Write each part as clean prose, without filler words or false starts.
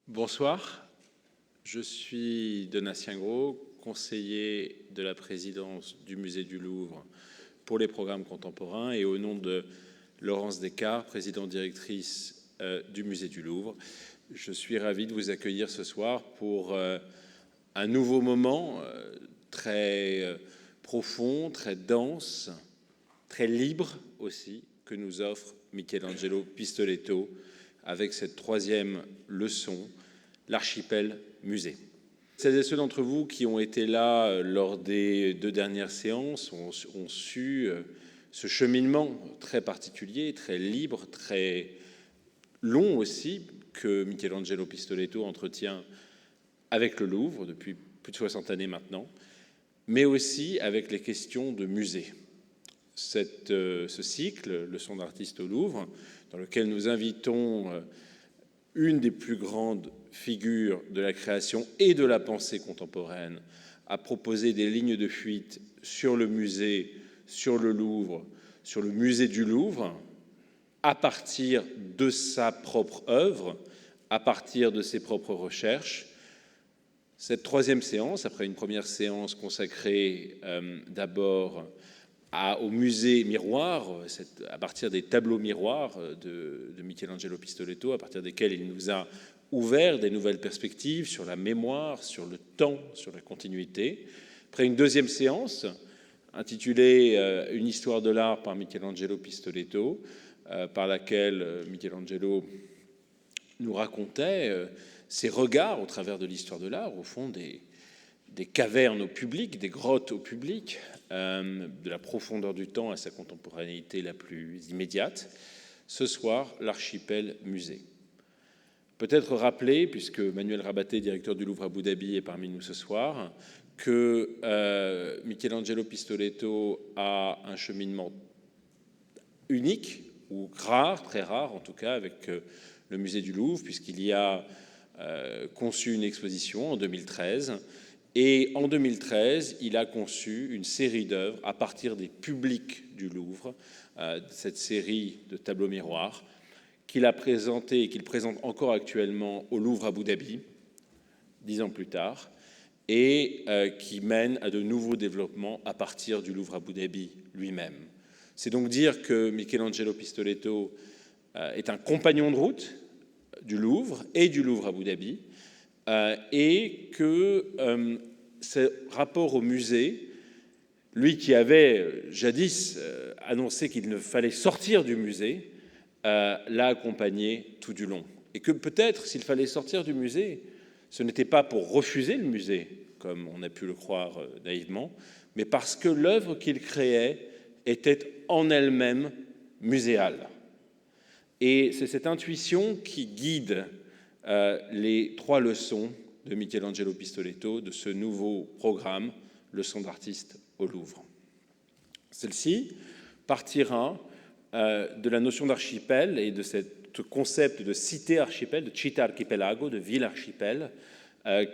Bonsoir, je suis Donatien Gros, conseiller de la présidence du Musée du Louvre pour les programmes contemporains et au nom de Laurence Descartes, présidente-directrice du Musée du Louvre, je suis ravi de vous accueillir ce soir pour un nouveau moment très profond, très dense, très libre aussi, que nous offre Michelangelo Pistoletto avec cette troisième leçon, l'archipel musée. Celles et ceux d'entre vous qui ont été là lors des 2 dernières séances ont su ce cheminement très particulier, très libre, très long aussi, que Michelangelo Pistoletto entretient avec le Louvre depuis plus de 60 années maintenant, mais aussi avec les questions de musée. Ce cycle, Leçons d'artiste au Louvre, dans lequel nous invitons une des plus grandes figures de la création et de la pensée contemporaine à proposer des lignes de fuite sur le musée, sur le Louvre, sur le musée du Louvre, à partir de sa propre œuvre, à partir de ses propres recherches. Cette troisième séance, après une première séance consacrée d'abord au musée miroir, à partir des tableaux miroirs de Michelangelo Pistoletto, à partir desquels il nous a ouvert des nouvelles perspectives sur la mémoire, sur le temps, sur la continuité. Après une deuxième séance, intitulée « Une histoire de l'art par Michelangelo Pistoletto », par laquelle Michelangelo nous racontait ses regards au travers de l'histoire de l'art, au fond des cavernes au public, des grottes au public, de la profondeur du temps à sa contemporanéité la plus immédiate. Ce soir, l'archipel musée. Peut-être rappeler, puisque Manuel Rabaté, directeur du Louvre Abu Dhabi, est parmi nous ce soir, que Michelangelo Pistoletto a un cheminement unique, ou rare, très rare en tout cas, avec le musée du Louvre, puisqu'il y a conçu une exposition en 2013. Et en 2013, il a conçu une série d'œuvres à partir des publics du Louvre, cette série de tableaux miroirs qu'il a présenté et qu'il présente encore actuellement au Louvre Abu Dhabi, 10 ans plus tard, et qui mène à de nouveaux développements à partir du Louvre Abu Dhabi lui-même. C'est donc dire que Michelangelo Pistoletto est un compagnon de route du Louvre et du Louvre Abu Dhabi, et que ce rapport au musée, lui qui avait jadis annoncé qu'il ne fallait sortir du musée, l'a accompagné tout du long. Et que peut-être, s'il fallait sortir du musée, ce n'était pas pour refuser le musée, comme on a pu le croire naïvement, mais parce que l'œuvre qu'il créait était en elle-même muséale. Et c'est cette intuition qui guide les 3 leçons de Michelangelo Pistoletto, de ce nouveau programme, Leçons d'artiste au Louvre. Celle-ci partira de la notion d'archipel et de ce concept de cité-archipel, de città archipelago, de ville-archipel,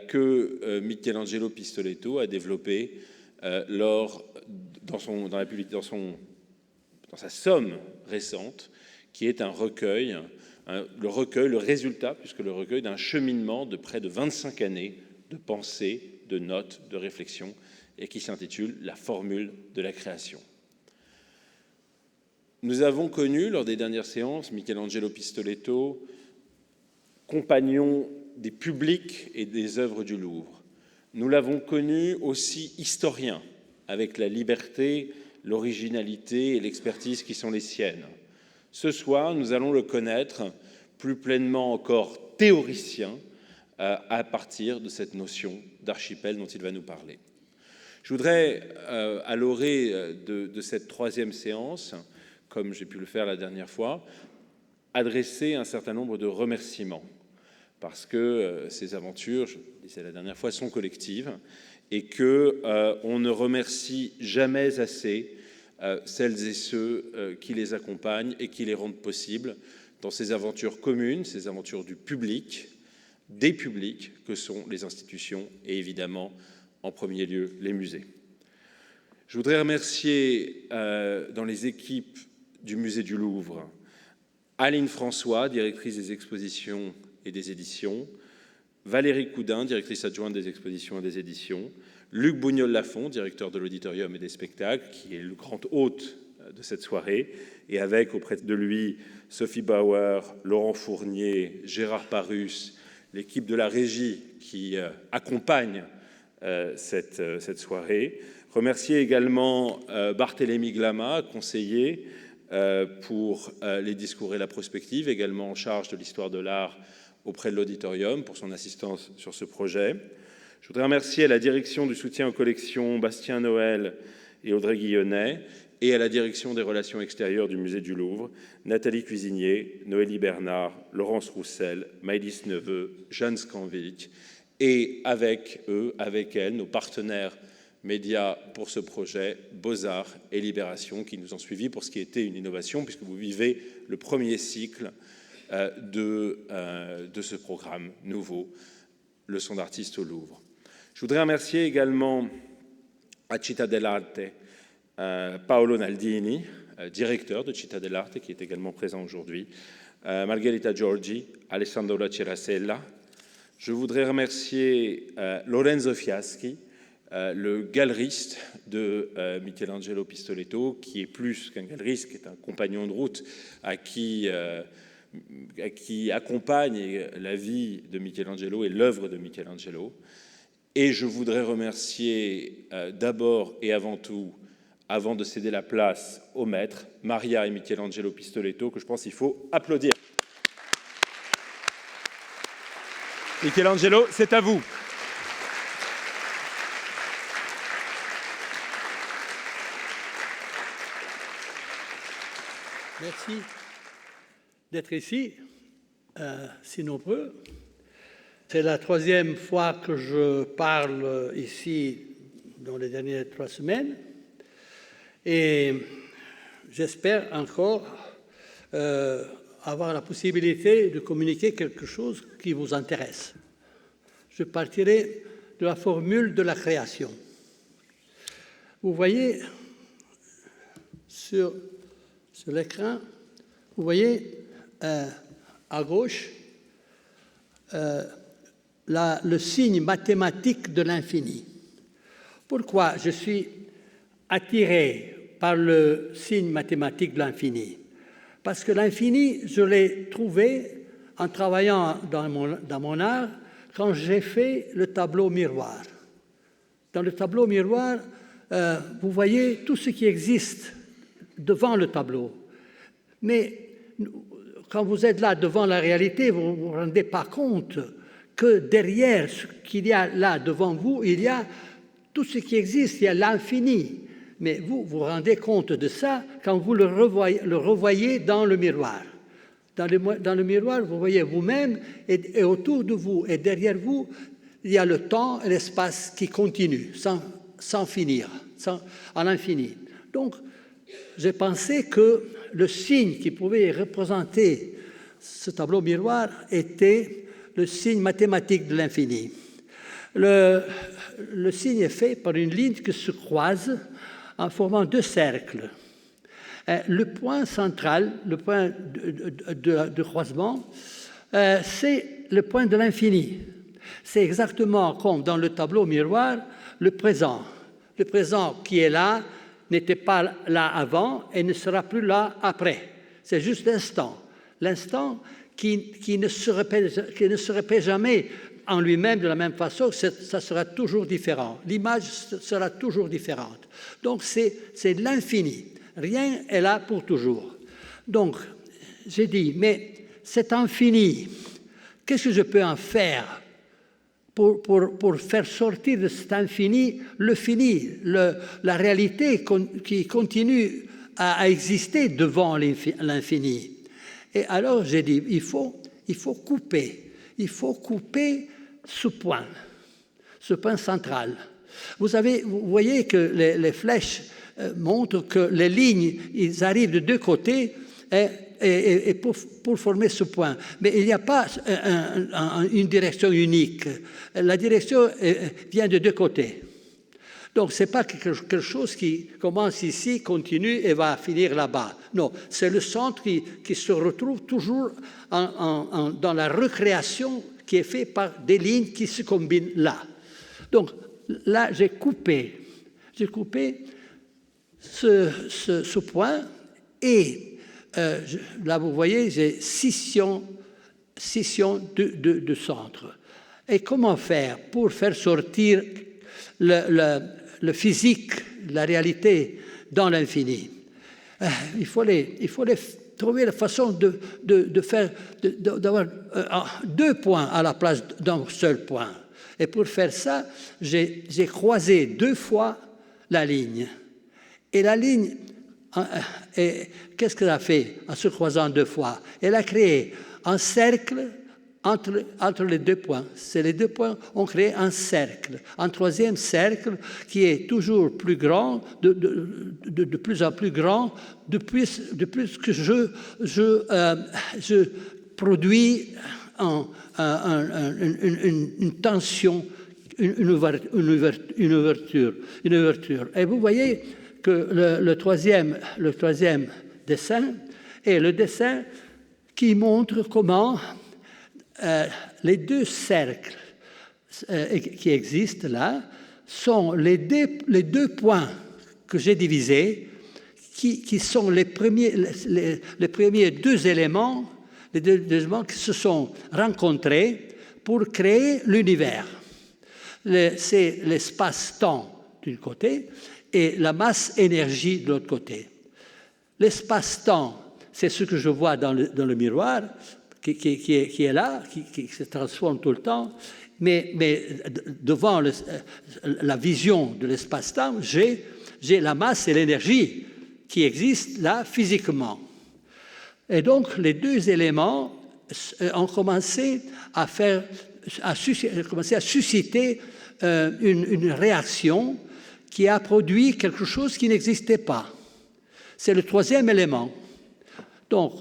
que Michelangelo Pistoletto a développé dans sa somme récente, qui est un recueil, le résultat, puisque le recueil d'un cheminement de près de 25 années de pensée, de notes, de réflexion, et qui s'intitule « La formule de la création ». Nous avons connu, lors des dernières séances, Michelangelo Pistoletto, compagnon des publics et des œuvres du Louvre. Nous l'avons connu aussi historien, avec la liberté, l'originalité et l'expertise qui sont les siennes. Ce soir, nous allons le connaître plus pleinement encore théoricien à partir de cette notion d'archipel dont il va nous parler. Je voudrais, à l'orée de cette troisième séance, comme j'ai pu le faire la dernière fois, adresser un certain nombre de remerciements, parce que ces aventures, je le disais la dernière fois, sont collectives, et qu'on ne remercie jamais assez celles et ceux qui les accompagnent et qui les rendent possibles dans ces aventures communes, ces aventures du public, des publics que sont les institutions et évidemment, en premier lieu, les musées. Je voudrais remercier dans les équipes du Musée du Louvre Aline François, directrice des expositions et des éditions, Valérie Coudin, directrice adjointe des expositions et des éditions, Luc Bougnol-Lafont, directeur de l'auditorium et des spectacles, qui est le grand hôte de cette soirée, et avec auprès de lui Sophie Bauer, Laurent Fournier, Gérard Parus, l'équipe de la régie qui accompagne cette soirée. Remercier également Barthélémy Glama, conseiller pour les discours et la prospective, également en charge de l'histoire de l'art auprès de l'auditorium, pour son assistance sur ce projet. Je voudrais remercier à la direction du soutien aux collections Bastien Noël et Audrey Guillonnet, et à la direction des relations extérieures du Musée du Louvre, Nathalie Cuisinier, Noélie Bernard, Laurence Roussel, Maëlys Neveu, Jeanne Scanvic, et avec eux, avec elles, nos partenaires médias pour ce projet, Beaux-Arts et Libération, qui nous ont suivis pour ce qui était une innovation, puisque vous vivez le premier cycle de ce programme nouveau, Leçons d'artiste au Louvre. Je voudrais remercier également à Città dell'Arte Paolo Naldini, directeur de Città dell'Arte, qui est également présent aujourd'hui, Margherita Giorgi, Alessandro Cerasella. Je voudrais remercier Lorenzo Fiaschi, le galeriste de Michelangelo Pistoletto, qui est plus qu'un galeriste, qui est un compagnon de route à qui accompagne la vie de Michelangelo et l'œuvre de Michelangelo. Et je voudrais remercier d'abord et avant tout, avant de céder la place au maître, Maria et Michelangelo Pistoletto, que je pense qu'il faut applaudir. Michelangelo, c'est à vous. Merci d'être ici, si nombreux. C'est la troisième fois que je parle ici dans les dernières 3 semaines. Et j'espère encore avoir la possibilité de communiquer quelque chose qui vous intéresse. Je partirai de la formule de la création. Vous voyez sur l'écran, vous voyez à gauche le signe mathématique de l'infini. Pourquoi je suis attiré par le signe mathématique de l'infini? Parce que l'infini, je l'ai trouvé en travaillant dans mon art quand j'ai fait le tableau miroir. Dans le tableau miroir, vous voyez tout ce qui existe devant le tableau. Mais quand vous êtes là devant la réalité, vous ne vous rendez pas compte que derrière ce qu'il y a là devant vous, il y a tout ce qui existe, il y a l'infini. Mais vous vous rendez compte de ça quand vous le revoyez dans le miroir. Dans le miroir, vous voyez vous-même et autour de vous et derrière vous, il y a le temps et l'espace qui continuent sans finir, à l'infini. Donc, j'ai pensé que le signe qui pouvait représenter ce tableau miroir était le signe mathématique de l'infini. Le signe est fait par une ligne qui se croise en formant 2 cercles. Le point central, le point de croisement, c'est le point de l'infini. C'est exactement comme dans le tableau miroir, le présent. Le présent qui est là n'était pas là avant et ne sera plus là après. C'est juste l'instant. L'instant qui ne se répète jamais en lui-même de la même façon, ça sera toujours différent. L'image sera toujours différente. Donc, c'est l'infini. Rien est là pour toujours. Donc, j'ai dit, mais cet infini, qu'est-ce que je peux en faire pour faire sortir de cet infini le fini, la réalité qui continue à exister devant l'infini. Et alors, j'ai dit, il faut couper ce point central. Vous voyez que les flèches montrent que les lignes, ils arrivent de 2 côtés et pour former ce point. Mais il n'y a pas une direction unique. La direction vient de 2 côtés. Donc, ce n'est pas quelque chose qui commence ici, continue et va finir là-bas. Non, c'est le centre qui se retrouve toujours dans la recréation qui est fait par des lignes qui se combinent là. Donc là, j'ai coupé ce point et là, vous voyez, j'ai scission de centre. Et comment faire pour faire sortir le physique, la réalité dans l'infini? Il faut trouver la façon d'avoir deux points à la place d'un seul point. Et pour faire ça, j'ai croisé 2 fois la ligne. Et la ligne, qu'est-ce qu'elle a fait en se croisant 2 fois? Elle a créé un cercle entre les 2 points. Les 2 points ont créé un cercle, un troisième cercle qui est toujours plus grand, de plus en plus grand, de plus que je produis une tension, une ouverture. Et vous voyez que le troisième dessin est le dessin qui montre comment les 2 cercles qui existent là sont les 2 points que j'ai divisés, qui sont les premiers 2 éléments, les 2 éléments qui se sont rencontrés pour créer l'univers. C'est l'espace-temps d'un côté et la masse-énergie de l'autre côté. L'espace-temps, c'est ce que je vois dans le miroir, qui est là, qui se transforme tout le temps, mais devant la vision de l'espace-temps, j'ai la masse et l'énergie qui existent là physiquement. Et donc, les 2 éléments ont commencé à susciter une réaction qui a produit quelque chose qui n'existait pas. C'est le 3e élément. Donc,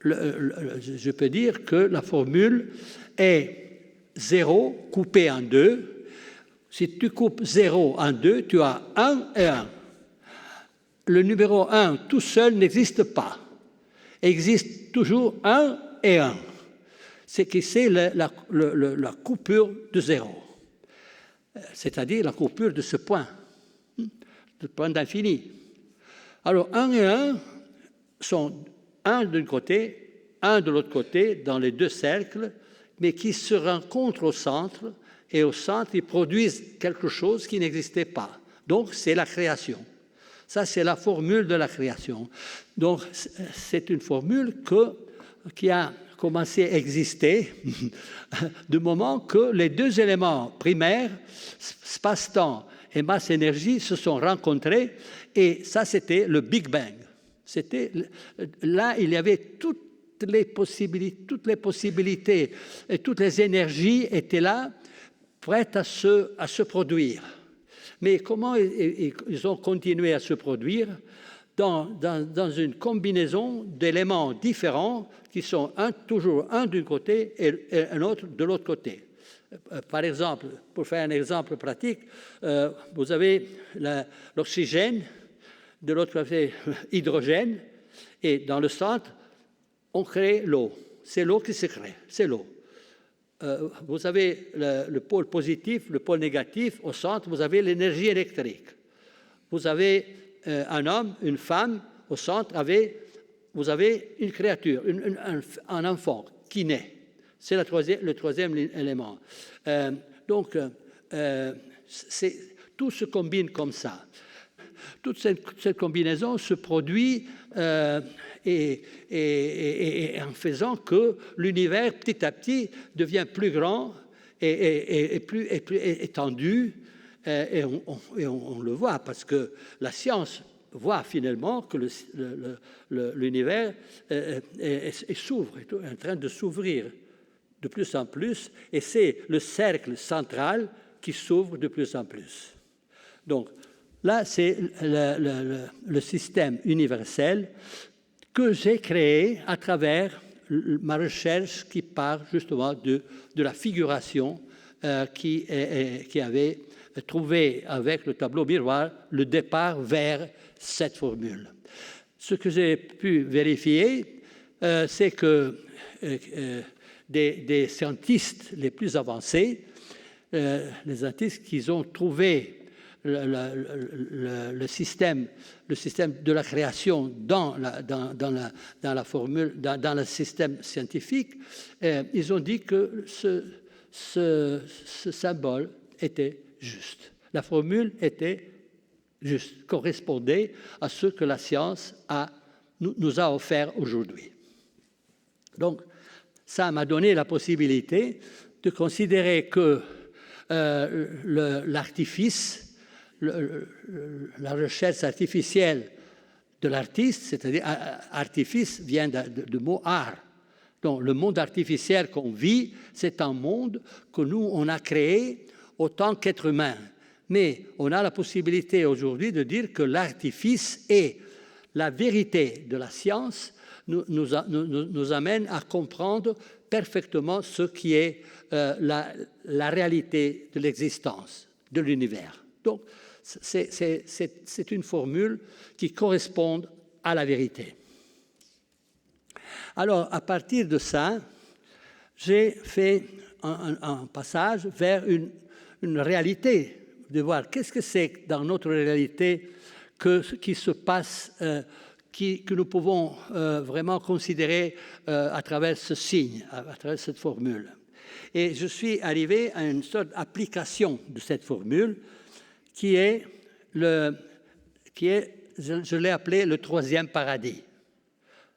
je peux dire que la formule est 0 coupé en 2. Si tu coupes 0 en 2, tu as 1 et 1. Le numéro 1 tout seul n'existe pas. Il existe toujours 1 et 1. C'est la coupure de 0. C'est-à-dire la coupure de ce point, le point d'infini. Alors 1 et 1 sont 1 d'un côté, 1 de l'autre côté, dans les 2 cercles, mais qui se rencontrent au centre, et au centre, ils produisent quelque chose qui n'existait pas. Donc, c'est la création. Ça, c'est la formule de la création. Donc, c'est une formule qui a commencé à exister du moment que les 2 éléments primaires, space-temps et masse-énergie, se sont rencontrés, et ça, c'était le Big Bang. Là, il y avait toutes les possibilités et toutes les énergies étaient là, prêtes à se produire. Mais comment ils ont continué à se produire? Dans une combinaison d'éléments différents qui sont toujours un d'un côté et un autre de l'autre côté. Par exemple, pour faire un exemple pratique, vous avez l'oxygène, de l'autre côté l'hydrogène, et dans le centre, on crée l'eau. C'est l'eau qui se crée, c'est l'eau. Vous avez le pôle positif, le pôle négatif. Au centre, vous avez l'énergie électrique. Vous avez un homme, une femme. Au centre, vous avez une créature, un enfant qui naît. C'est le 3e élément. Donc, tout se combine comme ça. Toute cette combinaison se produit et en faisant que l'univers, petit à petit, devient plus grand et plus étendu. Et on le voit, parce que la science voit finalement que l'univers s'ouvre, est en train de s'ouvrir de plus en plus, et c'est le cercle central qui s'ouvre de plus en plus. Donc, là, c'est le système universel que j'ai créé à travers ma recherche qui part justement de la figuration qui avait trouvé avec le tableau miroir le départ vers cette formule. Ce que j'ai pu vérifier, c'est que des scientistes les plus avancés, les scientistes qui ont trouvé le système de la création dans la formule, dans le système scientifique, ils ont dit que ce symbole était juste. La formule était juste, correspondait à ce que la science nous a offert aujourd'hui. Donc, ça m'a donné la possibilité de considérer que l'artifice, la recherche artificielle de l'artiste, c'est-à-dire artifice vient du mot art. Donc, le monde artificiel qu'on vit, c'est un monde que nous, on a créé autant qu'être humain. Mais on a la possibilité aujourd'hui de dire que l'artifice et la vérité de la science nous amène à comprendre parfaitement ce qui est la réalité de l'existence, de l'univers. Donc, c'est une formule qui correspond à la vérité. Alors, à partir de ça, j'ai fait un passage vers une réalité, de voir qu'est-ce que c'est dans notre réalité qui se passe, que nous pouvons vraiment considérer à travers ce signe, à travers cette formule. Et je suis arrivé à une sorte d'application de cette formule qui est je l'ai appelé le troisième paradis.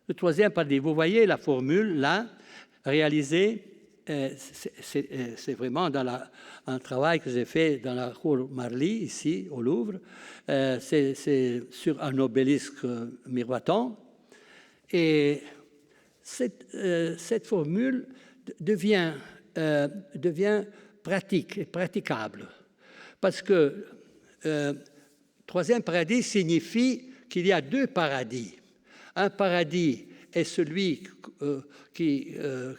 Le troisième paradis, vous voyez la formule là, réalisée, c'est vraiment dans un travail que j'ai fait dans la cour Marly, ici, au Louvre. C'est sur un obélisque miroitant. Et cette formule devient pratique et praticable. Parce que troisième paradis signifie qu'il y a deux paradis. Un paradis est celui qui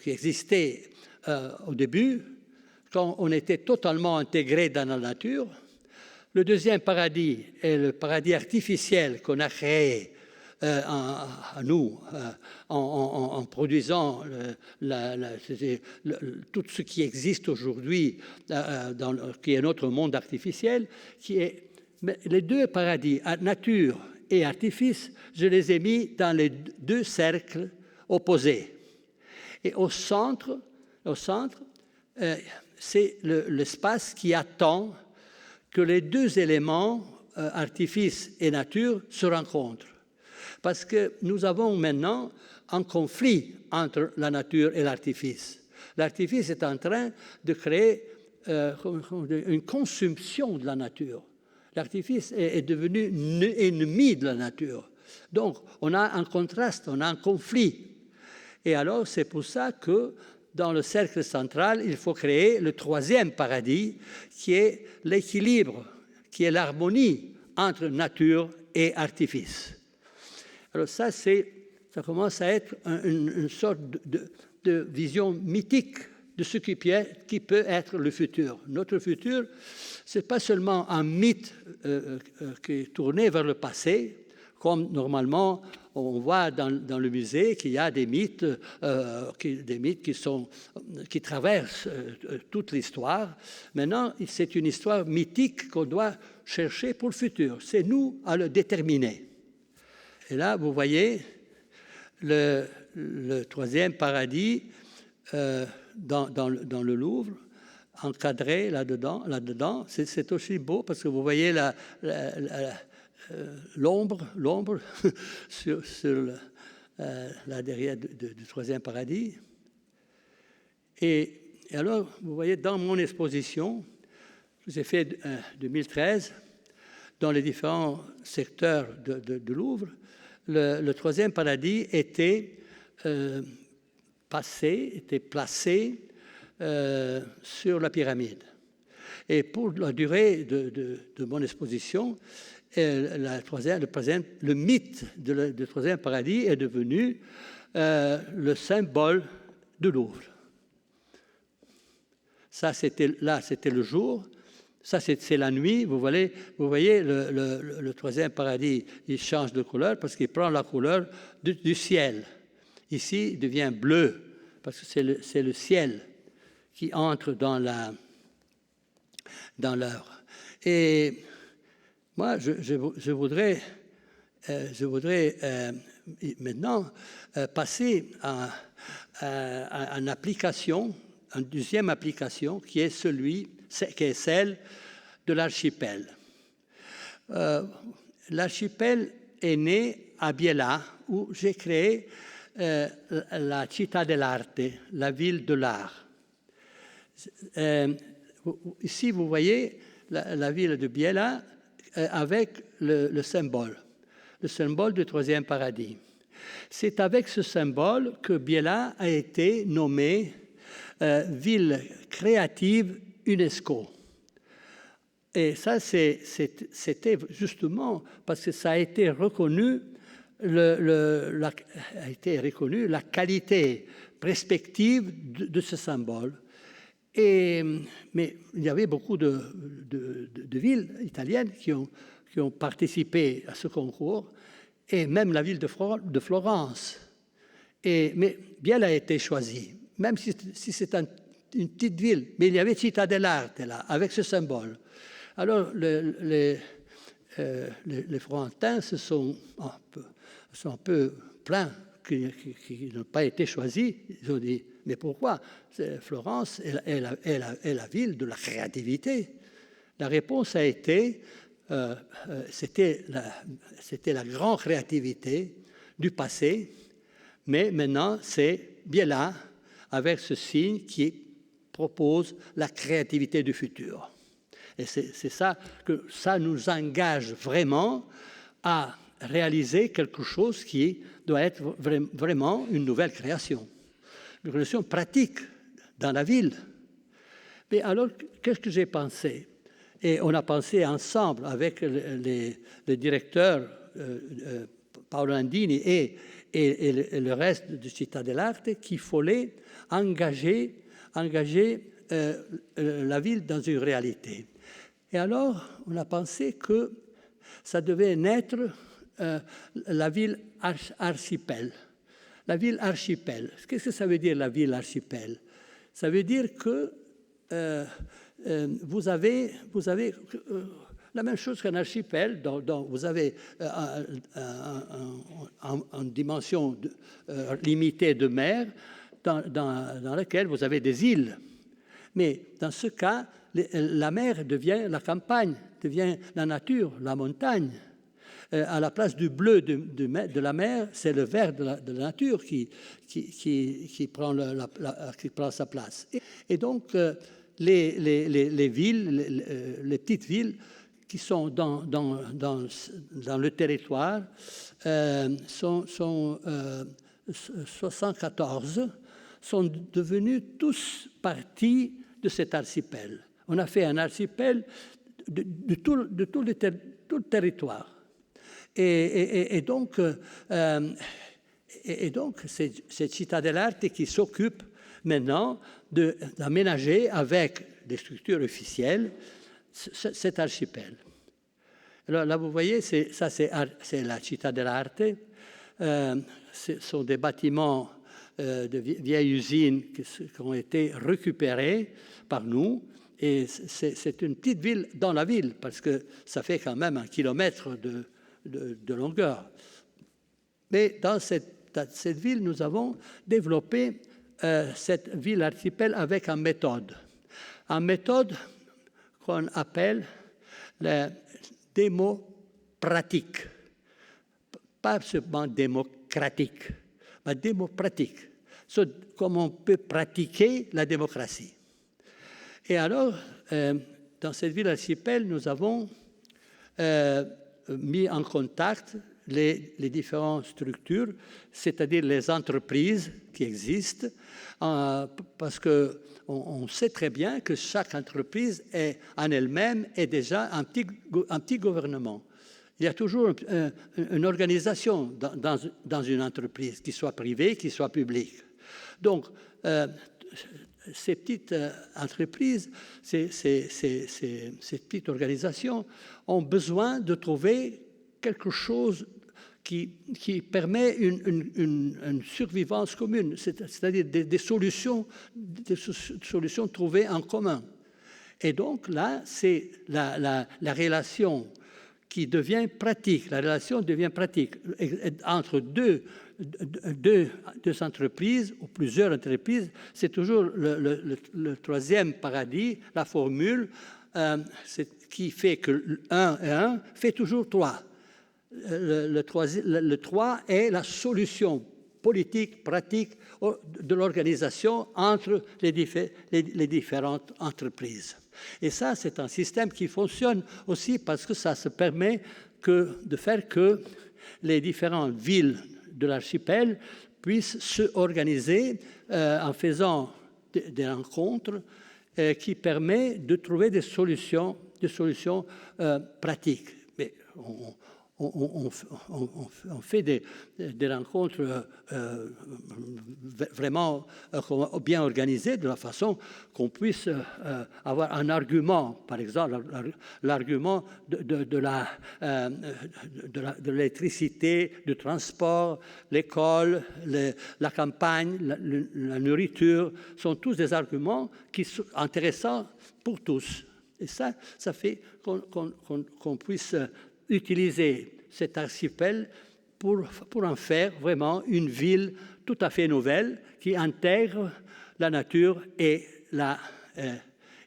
existait au début, quand on était totalement intégré dans la nature. Le deuxième paradis est le paradis artificiel qu'on a créé à nous en produisant tout ce qui existe aujourd'hui, qui est notre monde artificiel, mais les deux paradis, nature et artifice, je les ai mis dans les deux cercles opposés. Et au centre, c'est l'espace qui attend que les deux éléments, artifice et nature, se rencontrent. Parce que nous avons maintenant un conflit entre la nature et l'artifice. L'artifice est en train de créer une consommation de la nature. L'artifice est devenu ennemi de la nature. Donc, on a un contraste, on a un conflit. Et alors, c'est pour ça que dans le cercle central, il faut créer le troisième paradis, qui est l'équilibre, qui est l'harmonie entre nature et artifice. Alors ça commence à être une sorte de vision mythique de ce qui peut être le futur. Notre futur, ce n'est pas seulement un mythe qui est tourné vers le passé, comme normalement on voit dans le musée qu'il y a des mythes qui traversent toute l'histoire. Maintenant, c'est une histoire mythique qu'on doit chercher pour le futur. C'est nous à le déterminer. Et là, vous voyez le troisième paradis dans le Louvre, encadré là-dedans. C'est aussi beau parce que vous voyez l'ombre sur la derrière du troisième paradis. Et alors, vous voyez, dans mon exposition, que j'ai fait en 2013, dans les différents secteurs de Louvre, le troisième paradis était placé sur la pyramide. Et pour la durée de mon exposition, le mythe du troisième paradis est devenu le symbole du Louvre. Ça, c'était le jour. Ça, c'est la nuit. Vous voyez le troisième paradis, il change de couleur parce qu'il prend la couleur du ciel. Ici, il devient bleu parce que c'est le ciel qui entre dans l'heure. Et moi, je voudrais maintenant passer à une application, une deuxième application, qui est celle de l'archipel. L'archipel est né à Biella, où j'ai créé la Città dell'Arte, la ville de l'art. Ici, vous voyez la ville de Biella avec le symbole du troisième paradis. C'est avec ce symbole que Biella a été nommée ville créative UNESCO. Et ça, c'était justement parce que ça a été reconnu, la qualité perspective de ce symbole. Mais il y avait beaucoup de villes italiennes qui ont participé à ce concours, et même la ville de Florence. Mais Biella a été choisie, même si c'est une petite ville, mais il y avait Città dell'Arte là, avec ce symbole. Alors les Florentins sont un peu plaints qui n'ont pas été choisis. Ils ont dit, mais pourquoi? Florence est la ville de la créativité. La réponse a été, c'était la grande créativité du passé, mais maintenant c'est Biella avec ce signe qui propose la créativité du futur. Et c'est ça que ça nous engage vraiment à réaliser quelque chose qui doit être vraiment une nouvelle création, une création pratique dans la ville. Mais alors, qu'est-ce que j'ai pensé? Et on a pensé ensemble avec les directeurs Paolo Landini et le reste de Città dell'Arte qu'il fallait engager la ville dans une réalité. Et alors, on a pensé que ça devait naître la ville archipel. La ville archipel. Qu'est-ce que ça veut dire, la ville archipel? Ça veut dire que vous avez la même chose qu'un archipel, dont vous avez une dimension limitée de mer dans laquelle vous avez des îles. Mais dans ce cas, la mer devient la campagne, devient la nature, la montagne. À la place du bleu de la mer, c'est le vert de la nature qui prend sa place. Et donc, les villes, les petites villes qui sont dans le territoire sont 74, sont devenus tous partie de cet archipel. On a fait un archipel de tout le territoire. Et donc, c'est Città dell'Arte qui s'occupe maintenant d'aménager avec des structures officielles cet archipel. Alors là, vous voyez, c'est la Città dell'Arte. Ce sont des bâtiments de vieilles usines qui ont été récupérés par nous. Et c'est une petite ville dans la ville, parce que ça fait quand même 1 kilomètre de longueur. Mais dans cette ville, nous avons développé cette ville archipel avec une méthode qu'on appelle la démopratique. Pas seulement démocratique, mais démopratique. Comment on peut pratiquer la démocratie. Et alors, dans cette ville archipel, nous avons mis en contact les différentes structures, c'est-à-dire les entreprises qui existent, parce qu'on sait très bien que chaque entreprise en elle-même est déjà un petit gouvernement. Il y a toujours une organisation dans une entreprise, qui soit privée, qui soit publique. Donc, ces petites entreprises, ces petites organisations ont besoin de trouver quelque chose qui permet une survivance commune, c'est-à-dire des solutions trouvées en commun. Et donc là, c'est la relation qui devient pratique. La relation devient pratique entre deux entreprises ou plusieurs entreprises. C'est toujours le troisième paradis, la formule qui fait que 1 et 1 fait toujours 3. Le 3 est la solution politique, pratique de l'organisation entre les différentes entreprises. Et ça, c'est un système qui fonctionne aussi parce que ça se permet de faire que les différentes villes de l'archipel puissent se organiser en faisant des rencontres qui permettent de trouver des solutions pratiques. Mais on fait des rencontres vraiment bien organisées de la façon qu'on puisse avoir un argument, par exemple l'argument de l'électricité, du transport, l'école, la campagne, la nourriture, sont tous des arguments qui sont intéressants pour tous. Et ça fait qu'on puisse utiliser cet archipel pour en faire vraiment une ville tout à fait nouvelle qui intègre la nature et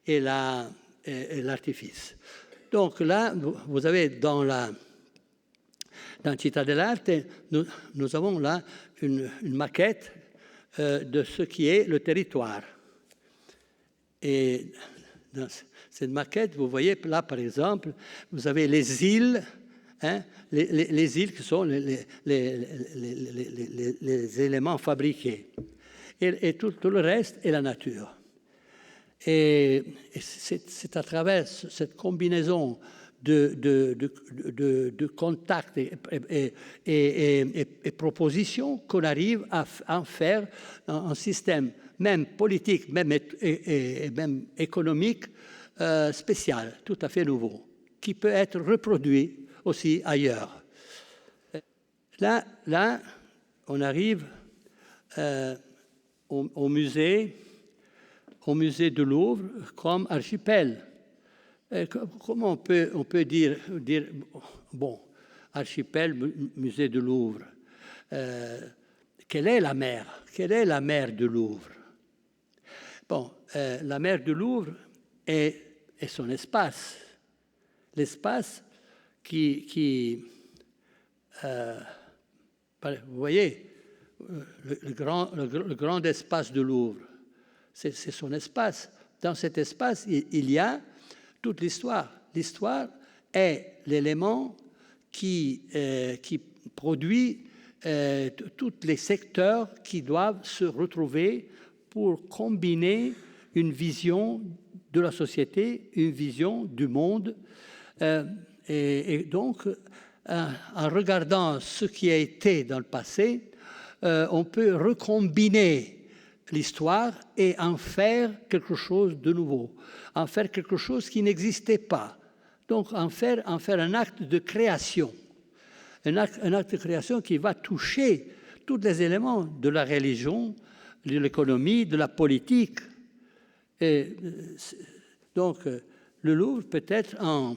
l'artifice. Donc là, vous avez dans Città dell'Arte, nous avons là une maquette de ce qui est le territoire. Et dans cette maquette, vous voyez là, par exemple, vous avez les îles, les îles qui sont les éléments fabriqués. Et tout le reste est la nature. Et c'est à travers cette combinaison de contacts et propositions qu'on arrive à en faire un système même politique, même économique, spécial, tout à fait nouveau, qui peut être reproduit aussi ailleurs. Là on arrive au musée du Louvre comme archipel. Comment on peut dire bon, archipel, musée du Louvre. Quelle est la mer? Quelle est la mer du Louvre? Bon, la mer du Louvre est son espace. L'espace qui vous voyez, le grand espace du Louvre, c'est son espace. Dans cet espace, il y a toute l'histoire. L'histoire est l'élément qui produit tous les secteurs qui doivent se retrouver pour combiner une vision de la société, une vision du monde. Et donc, en regardant ce qui a été dans le passé, on peut recombiner l'histoire et en faire quelque chose de nouveau, en faire quelque chose qui n'existait pas. Donc, en faire un acte de création, un acte de création qui va toucher tous les éléments de la religion, de l'économie, de la politique. Et donc, le Louvre peut être un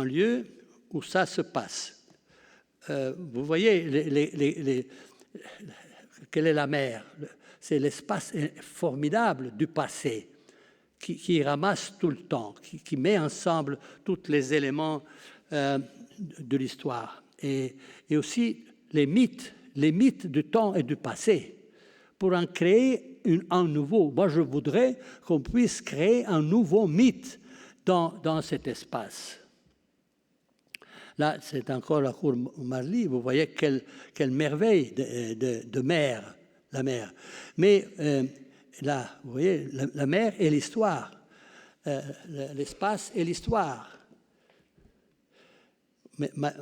lieu où ça se passe. Vous voyez, quelle est la mer? C'est l'espace formidable du passé qui ramasse tout le temps, qui met ensemble tous les éléments de l'histoire. Et aussi les mythes du temps et du passé, pour en créer un nouveau. Moi, je voudrais qu'on puisse créer un nouveau mythe dans cet espace. Là, c'est encore la cour Marly. Vous voyez quelle merveille de mer, la mer. Mais là, vous voyez, la mer et l'histoire, l'espace et l'histoire.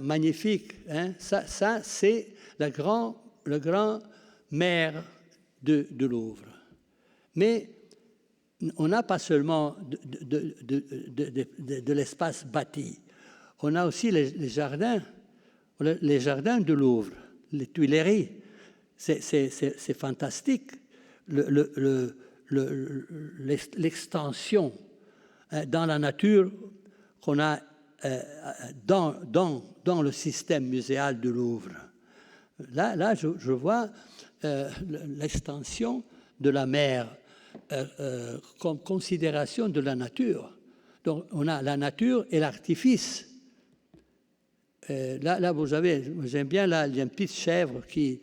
Magnifique, hein? Ça c'est le grand mer de Louvre. Mais on n'a pas seulement de l'espace bâti. On a aussi les jardins. Les jardins du Louvre, les Tuileries, c'est fantastique. L'extension dans la nature qu'on a dans le système muséal du Louvre. Là je vois l'extension de la mer comme considération de la nature. Donc on a la nature et l'artifice. Là vous avez, j'aime bien, là, il y a une petite chèvre qui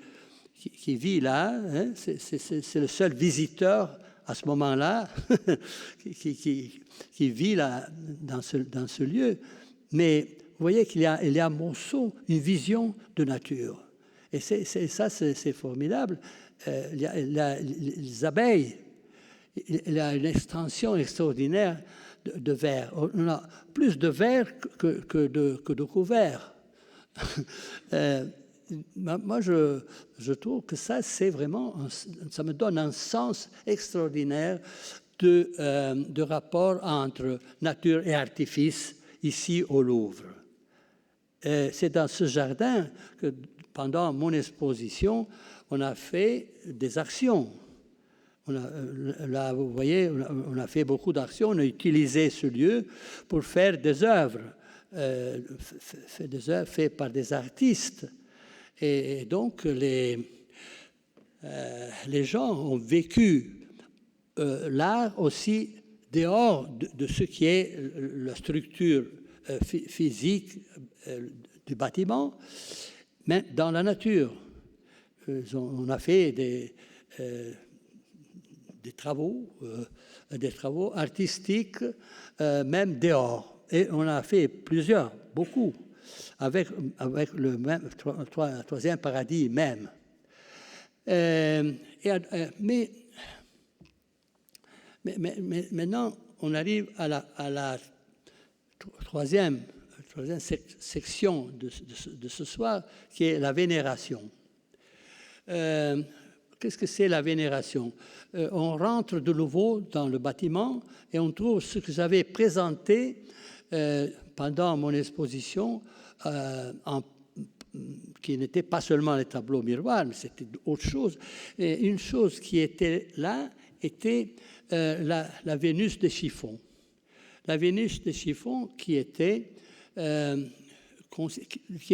vit là, hein, c'est le seul visiteur à ce moment-là qui vit là, dans ce lieu. Mais vous voyez qu'il y a à Monceau une vision de nature. Et c'est formidable. Il y a les abeilles, il y a une extension extraordinaire de vers. On a plus de vers que de couverts. Moi, je trouve que ça, c'est vraiment, ça me donne un sens extraordinaire de rapport entre nature et artifice ici au Louvre. C'est dans ce jardin que, pendant mon exposition, on a fait des actions. Là, vous voyez, on a fait beaucoup d'actions, on a utilisé ce lieu pour faire des œuvres, faites par des artistes. Et donc, les gens ont vécu l'art aussi dehors de ce qui est la structure physique du bâtiment, mais dans la nature. On a fait des travaux artistiques, même dehors. Et on a fait beaucoup, avec le même troisième paradis même. Mais maintenant, on arrive à la troisième section de ce soir, qui est la vénération. Qu'est-ce que c'est la vénération? On rentre de nouveau dans le bâtiment et on trouve ce que j'avais présenté pendant mon exposition, qui n'était pas seulement les tableaux miroirs, mais c'était autre chose. Et une chose qui était là était la Vénus de chiffon. La Vénus de chiffon qui est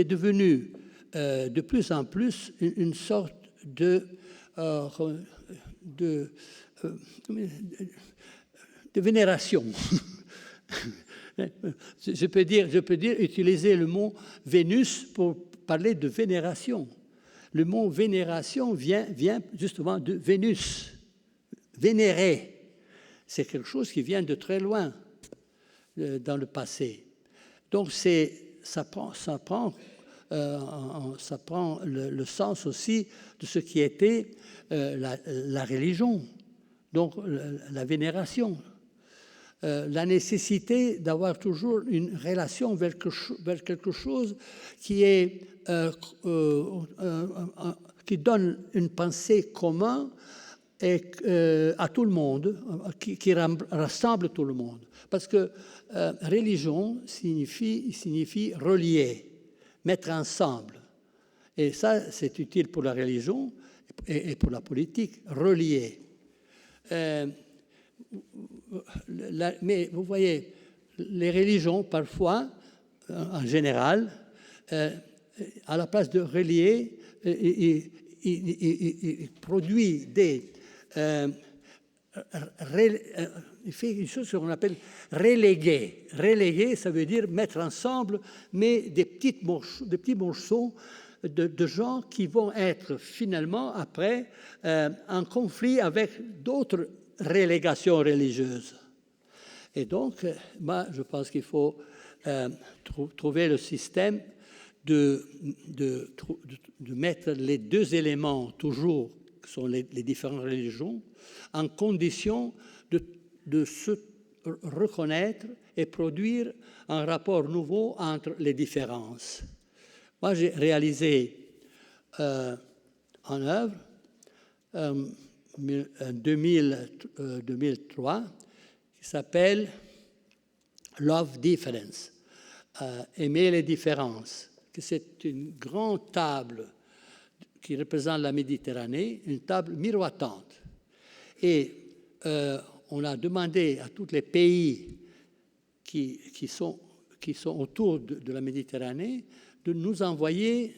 devenue de plus en plus une sorte de vénération. Je peux dire, utiliser le mot Vénus pour parler de vénération. Le mot vénération vient justement de Vénus. Vénérer, c'est quelque chose qui vient de très loin dans le passé. Donc ça prend le sens aussi de ce qui était la religion, donc la vénération. La nécessité d'avoir toujours une relation vers quelque chose qui donne une pensée commune à tout le monde, qui rassemble tout le monde. Parce que religion signifie relier, mettre ensemble. Et ça, c'est utile pour la religion et pour la politique, relier. Mais vous voyez, les religions, parfois, en général, à la place de relier, il produit il fait une chose qu'on appelle reléguer. Reléguer, ça veut dire mettre ensemble, mais des petits morceaux de gens qui vont être finalement, après, en conflit avec d'autres relégations religieuses. Et donc, moi, je pense qu'il faut trouver le système de mettre les deux éléments, toujours, qui sont les différentes religions, en condition de se reconnaître et produire un rapport nouveau entre les différences. Moi, j'ai réalisé en œuvre en 2003 qui s'appelle Love Difference, aimer les différences, que c'est une grande table qui représente la Méditerranée, une table miroitante. Et on a demandé à tous les pays qui sont autour de la Méditerranée de nous envoyer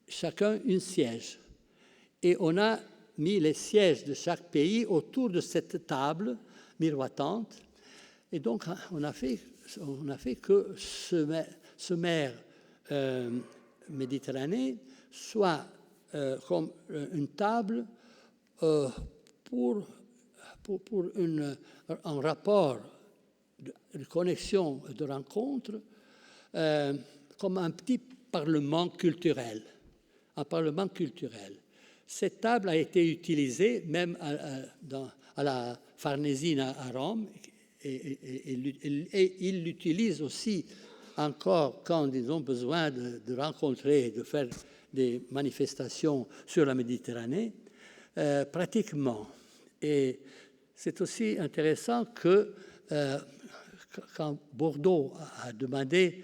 chacun un siège. Et on a mis les sièges de chaque pays autour de cette table miroitante. Et donc, on a fait que ce mer Méditerranée soit comme une table pour un rapport de connexion, de rencontre, comme un petit parlement culturel. Un parlement culturel. Cette table a été utilisée même à la Farnesine à Rome, et ils l'utilisent aussi encore quand ils ont besoin de rencontrer, de faire des manifestations sur la Méditerranée, pratiquement. Et c'est aussi intéressant que quand Bordeaux a demandé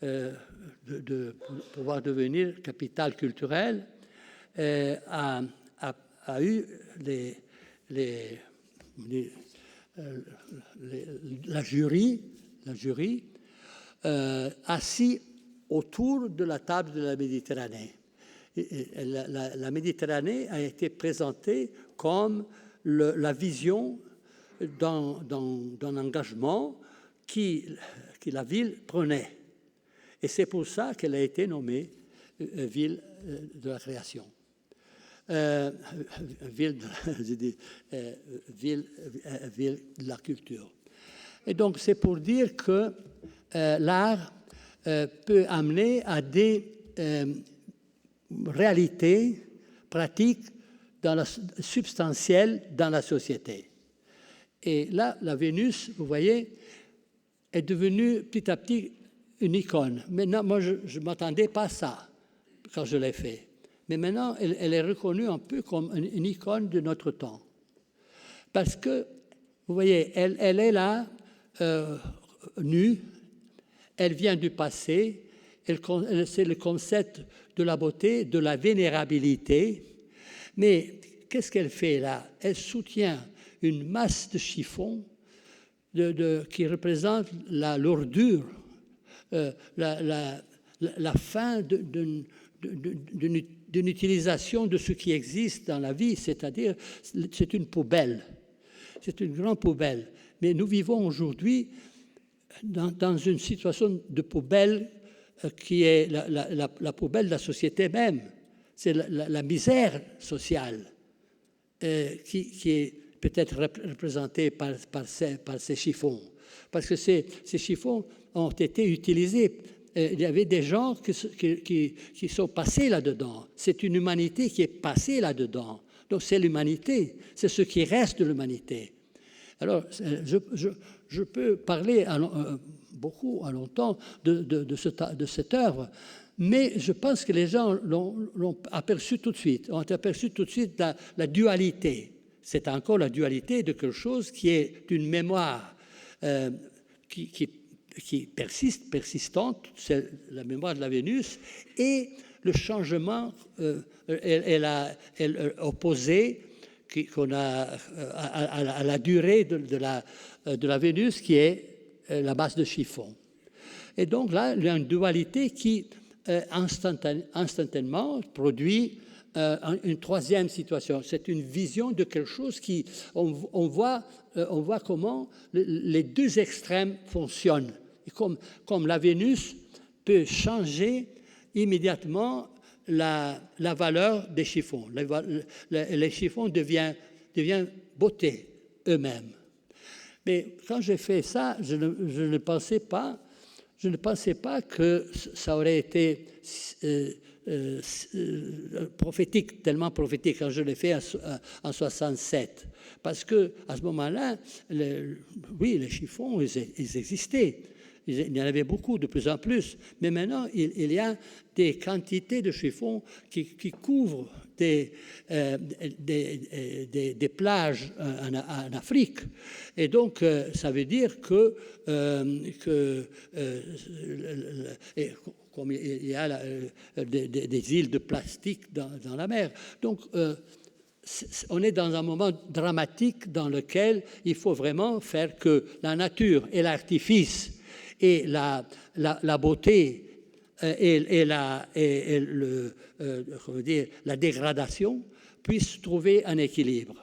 de pouvoir devenir capitale culturelle, a eu la jury assis autour de la table de la Méditerranée. La Méditerranée a été présentée comme la vision d'un engagement que la ville prenait. Et c'est pour ça qu'elle a été nommée ville de la création. Ville de la culture. Et donc, c'est pour dire que l'art peut amener à des réalités pratiques substantielles dans la société. Et là, la Vénus, vous voyez, est devenue petit à petit une icône. Maintenant, moi, je ne m'attendais pas à ça quand je l'ai fait. Mais maintenant, elle est reconnue un peu comme une icône de notre temps. Parce que, vous voyez, elle est là, nue, elle vient du passé, c'est le concept de la beauté, de la vénérabilité. Mais qu'est-ce qu'elle fait là? Elle soutient une masse de chiffon qui représente la lourdure, la fin d'une utilisation de ce qui existe dans la vie, c'est-à-dire c'est une poubelle, c'est une grande poubelle. Mais nous vivons aujourd'hui dans une situation de poubelle qui est la poubelle de la société même. C'est la misère sociale qui est peut-être représentée par ces chiffons. Parce que ces chiffons ont été utilisés. Il y avait des gens qui sont passés là-dedans. C'est une humanité qui est passée là-dedans. Donc c'est l'humanité, c'est ce qui reste de l'humanité. Alors, je peux parler beaucoup, à longtemps, de cette œuvre, mais je pense que les gens l'ont aperçu tout de suite, ont aperçu tout de suite la dualité. C'est encore la dualité de quelque chose qui est une mémoire qui persistante, c'est la mémoire de la Vénus, et le changement, elle opposé qu'on a à la durée de la Vénus, qui est la masse de chiffon. Et donc là, il y a une dualité qui instantanément produit une troisième situation. C'est une vision de quelque chose qui, on voit comment les deux extrêmes fonctionnent. Et comme la Vénus peut changer immédiatement la valeur des chiffons. Les chiffons deviennent beauté eux-mêmes. Mais quand j'ai fait ça, je ne pensais pas que ça aurait été prophétique, tellement prophétique, quand je l'ai fait en 67. Parce qu'à ce moment-là, les chiffons, ils existaient. Il y en avait beaucoup, de plus en plus. Mais maintenant, il y a des quantités de chiffons qui couvrent des plages en Afrique. Et donc, comme il y a des îles de plastique dans la mer. Donc, on est dans un moment dramatique dans lequel il faut vraiment faire que la nature et l'artifice et la beauté et la dégradation puissent trouver un équilibre.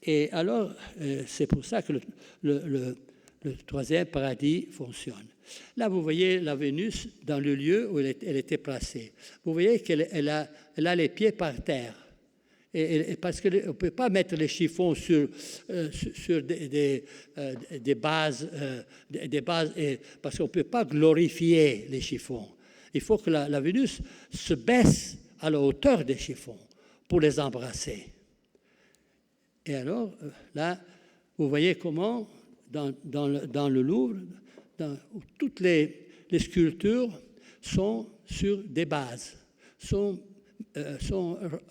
Et alors, c'est pour ça que le troisième paradis fonctionne. Là, vous voyez la Vénus dans le lieu où elle était placée. Vous voyez qu'elle a les pieds par terre. Et parce qu'on ne peut pas mettre les chiffons sur des bases, parce qu'on ne peut pas glorifier les chiffons. Il faut que la Vénus se baisse à la hauteur des chiffons pour les embrasser. Et alors, là, vous voyez comment, dans le Louvre, toutes les sculptures sont sur des bases, sont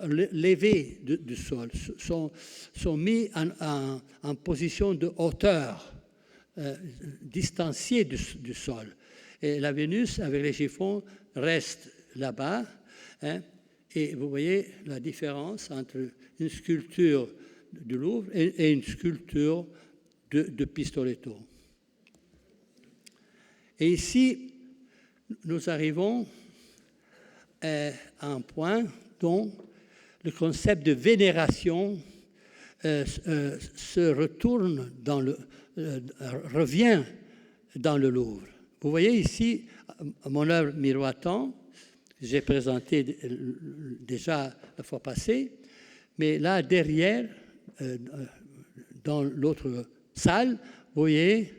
levées du sol, sont mis en position de hauteur, distanciée du sol. Et la Vénus, avec les chiffons, reste là-bas. Et vous voyez la différence entre une sculpture du Louvre et une sculpture de Pistoletto. Et ici, nous arrivons à un point dont le concept de vénération revient dans le Louvre. Vous voyez ici mon œuvre miroitant, que j'ai présentée déjà la fois passée, mais là derrière, dans l'autre salle, vous voyez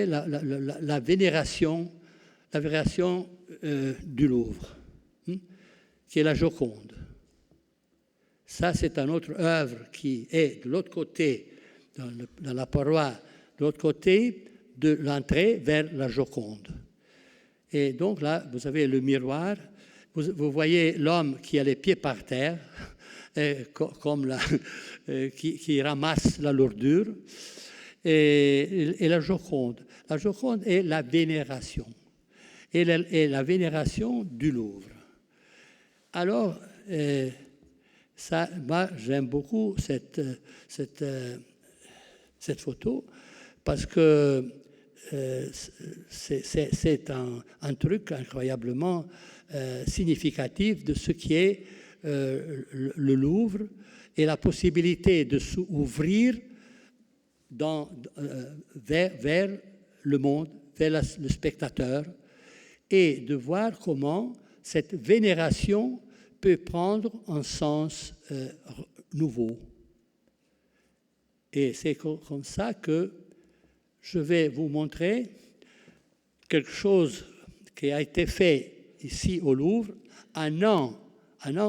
la vénération du Louvre, qui est la Joconde. Ça, c'est une autre œuvre qui est de l'autre côté, dans la paroi, de l'autre côté de l'entrée vers la Joconde. Et donc là, vous avez le miroir, vous voyez l'homme qui a les pieds par terre, comme qui ramasse la lourdure, et la Joconde. La Joconde est la vénération, et la vénération du Louvre. Alors, moi, j'aime beaucoup cette photo, parce que c'est un truc incroyablement significatif de ce qui est le Louvre et la possibilité de s'ouvrir vers le monde, vers le spectateur, et de voir comment cette vénération peut prendre un sens nouveau. Et c'est comme ça que je vais vous montrer quelque chose qui a été fait ici au Louvre un an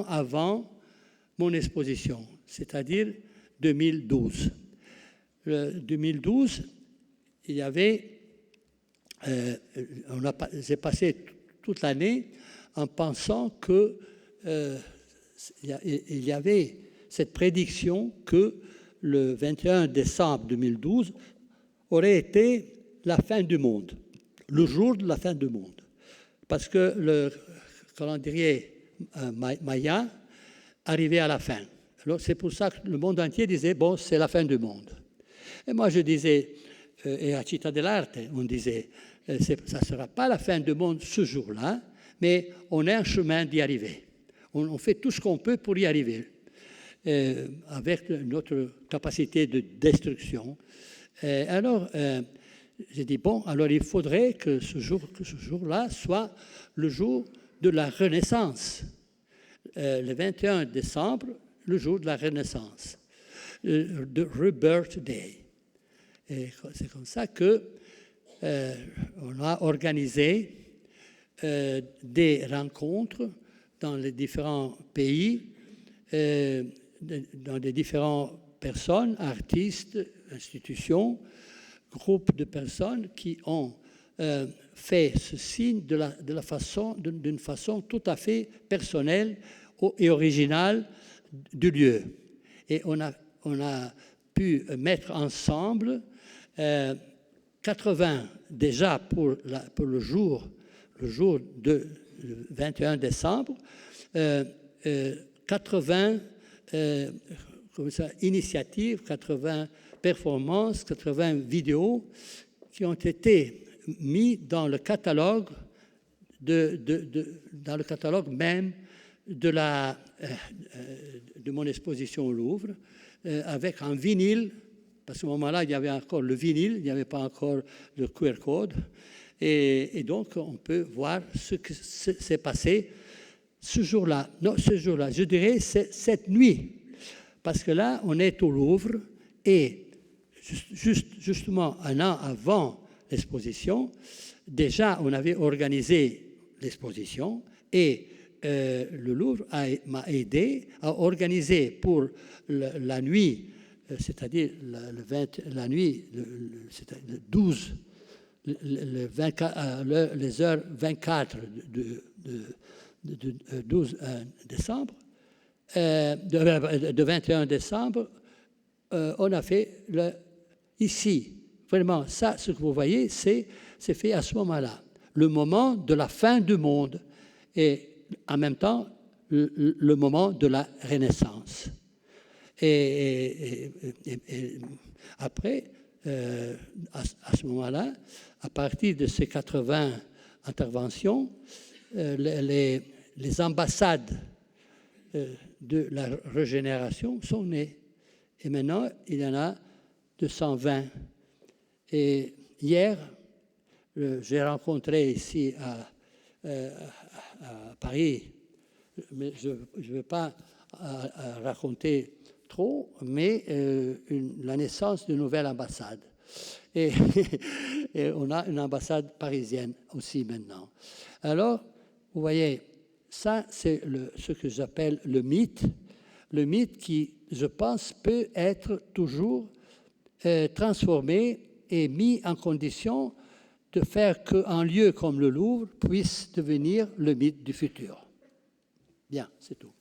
avant mon exposition, c'est-à-dire 2012. 2012, il y avait, j'ai passé toute l'année en pensant que il y avait cette prédiction que le 21 décembre 2012 aurait été la fin du monde, le jour de la fin du monde, parce que le calendrier Maya arrivait à la fin. Alors c'est pour ça que le monde entier disait, bon, c'est la fin du monde. Et moi je disais, et à Città dell'Arte, on disait, ça ne sera pas la fin du monde ce jour-là, mais on est en chemin d'y arriver. On fait tout ce qu'on peut pour y arriver, avec notre capacité de destruction. Alors, j'ai dit, bon, alors il faudrait que ce jour-là soit le jour de la Renaissance. Le 21 décembre, le jour de la Renaissance, de Rebirth Day. Et c'est comme ça qu'on a organisé des rencontres dans les différents pays, dans les différentes personnes, artistes, institutions, groupes de personnes qui ont fait ce signe d'une façon tout à fait personnelle et originale du lieu. Et on a pu mettre ensemble 80 déjà pour le jour de 21 décembre, 80 initiatives, 80 performances, 80 vidéos qui ont été mises dans le catalogue dans le catalogue même de mon exposition au Louvre, avec un vinyle, parce qu'à ce moment-là, il y avait encore le vinyle, il n'y avait pas encore le QR code, et donc on peut voir ce qui s'est passé ce jour-là. Non, ce jour-là, je dirais cette nuit, parce que là, on est au Louvre, et justement un an avant l'exposition, déjà, on avait organisé l'exposition et le Louvre m'a aidé à organiser pour la nuit, c'est-à-dire la nuit, le 12, les heures 24 de 12 décembre, de 21 décembre, on a fait ici. Vraiment, ça, ce que vous voyez, c'est fait à ce moment-là, le moment de la fin du monde et en même temps le moment de la Renaissance. Et après, à ce moment-là, à partir de ces 80 interventions, les ambassades de la régénération sont nées. Et maintenant, il y en a 220. Et hier, j'ai rencontré ici à Paris, mais je ne vais pas raconter trop, mais la naissance d'une nouvelle ambassade. Et on a une ambassade parisienne aussi maintenant. Alors, vous voyez, ça c'est ce que j'appelle le mythe qui, je pense, peut être toujours transformé et mis en condition de faire qu'un lieu comme le Louvre puisse devenir le mythe du futur. Bien, c'est tout.